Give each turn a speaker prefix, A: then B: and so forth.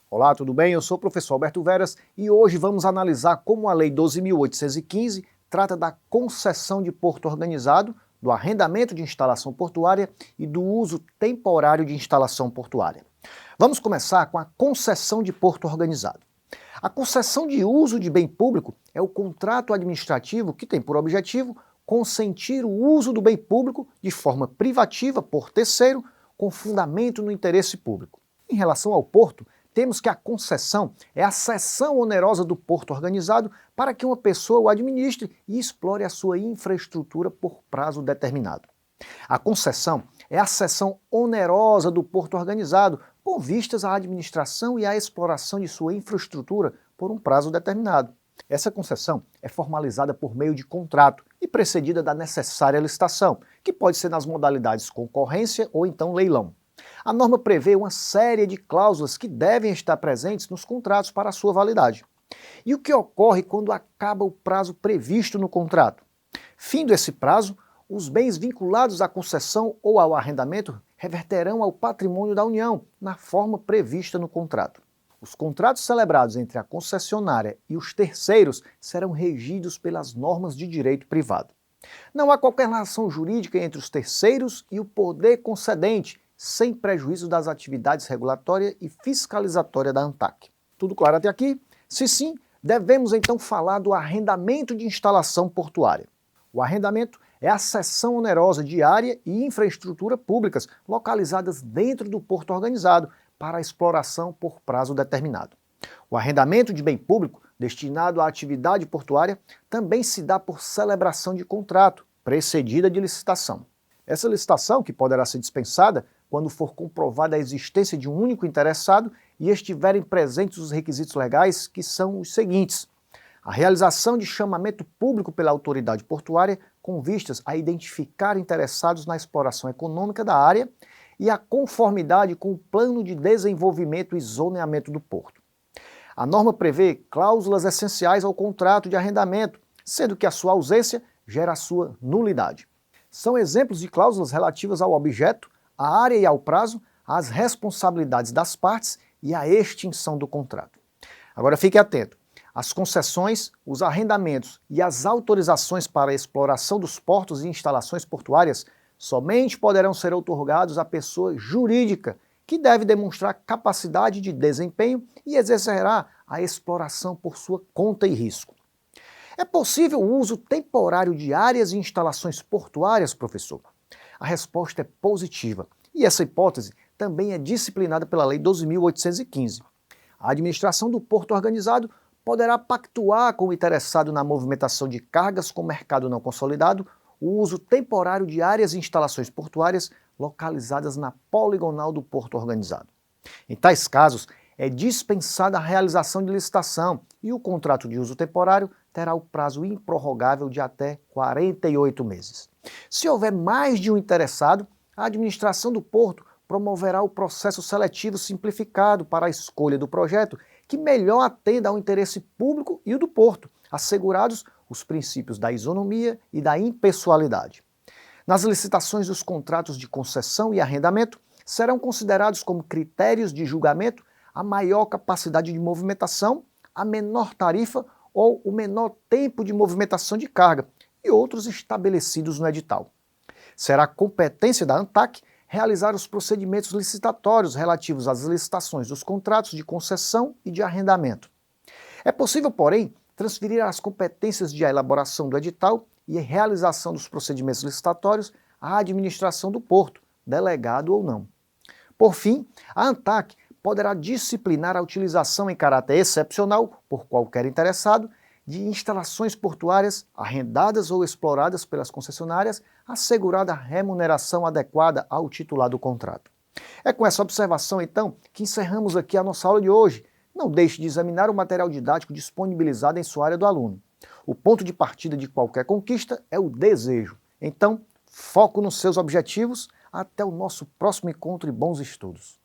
A: Olá, tudo bem? Eu sou o professor Alberto Veras e hoje vamos analisar como a Lei 12.815 trata da concessão de porto organizado, do arrendamento de instalação portuária e do uso temporário de instalação portuária. Vamos começar com a concessão de porto organizado. A concessão de uso de bem público é o contrato administrativo que tem por objetivo consentir o uso do bem público de forma privativa por terceiro, com fundamento no interesse público. Em relação ao porto, temos que a concessão é a cessão onerosa do porto organizado para que uma pessoa o administre e explore a sua infraestrutura por prazo determinado. A concessão é a cessão onerosa do porto organizado com vistas à administração e à exploração de sua infraestrutura por um prazo determinado. Essa concessão é formalizada por meio de contrato e precedida da necessária licitação, que pode ser nas modalidades concorrência ou então leilão. A norma prevê uma série de cláusulas que devem estar presentes nos contratos para a sua validade. E o que ocorre quando acaba o prazo previsto no contrato? Findo esse prazo, os bens vinculados à concessão ou ao arrendamento reverterão ao patrimônio da União, na forma prevista no contrato. Os contratos celebrados entre a concessionária e os terceiros serão regidos pelas normas de direito privado. Não há qualquer relação jurídica entre os terceiros e o poder concedente, sem prejuízo das atividades regulatória e fiscalizatória da ANTAQ. Tudo claro até aqui? Se sim, devemos então falar do arrendamento de instalação portuária. O arrendamento é a cessão onerosa de área e infraestrutura públicas localizadas dentro do porto organizado para a exploração por prazo determinado. O arrendamento de bem público destinado à atividade portuária também se dá por celebração de contrato, precedida de licitação. Essa licitação, que poderá ser dispensada quando for comprovada a existência de um único interessado e estiverem presentes os requisitos legais, que são os seguintes: a realização de chamamento público pela autoridade portuária com vistas a identificar interessados na exploração econômica da área e a conformidade com o plano de desenvolvimento e zoneamento do porto. A norma prevê cláusulas essenciais ao contrato de arrendamento, sendo que a sua ausência gera a sua nulidade. São exemplos de cláusulas relativas ao objeto, à área e ao prazo, às responsabilidades das partes e à extinção do contrato. Agora fique atento. As concessões, os arrendamentos e as autorizações para a exploração dos portos e instalações portuárias somente poderão ser outorgados à pessoa jurídica, que deve demonstrar capacidade de desempenho e exercerá a exploração por sua conta e risco. É possível o uso temporário de áreas e instalações portuárias, professor? A resposta é positiva, e essa hipótese também é disciplinada pela Lei 12.815. A administração do porto organizado poderá pactuar com o interessado na movimentação de cargas com mercado não consolidado o uso temporário de áreas e instalações portuárias localizadas na poligonal do porto organizado. Em tais casos, é dispensada a realização de licitação e o contrato de uso temporário terá o prazo improrrogável de até 48 meses. Se houver mais de um interessado, a administração do porto promoverá o processo seletivo simplificado para a escolha do projeto que melhor atenda ao interesse público e o do porto, assegurados os princípios da isonomia e da impessoalidade. Nas licitações dos contratos de concessão e arrendamento, serão considerados como critérios de julgamento a maior capacidade de movimentação, a menor tarifa ou o menor tempo de movimentação de carga e outros estabelecidos no edital. Será competência da ANTAQ realizar os procedimentos licitatórios relativos às licitações dos contratos de concessão e de arrendamento. É possível, porém, transferir as competências de elaboração do edital e realização dos procedimentos licitatórios à administração do porto, delegado ou não. Por fim, a ANTAQ poderá disciplinar a utilização em caráter excepcional, por qualquer interessado, de instalações portuárias arrendadas ou exploradas pelas concessionárias, assegurada a remuneração adequada ao titular do contrato. É com essa observação, então, que encerramos aqui a nossa aula de hoje. Não deixe de examinar o material didático disponibilizado em sua área do aluno. O ponto de partida de qualquer conquista é o desejo. Então, foco nos seus objetivos. Até o nosso próximo encontro e bons estudos.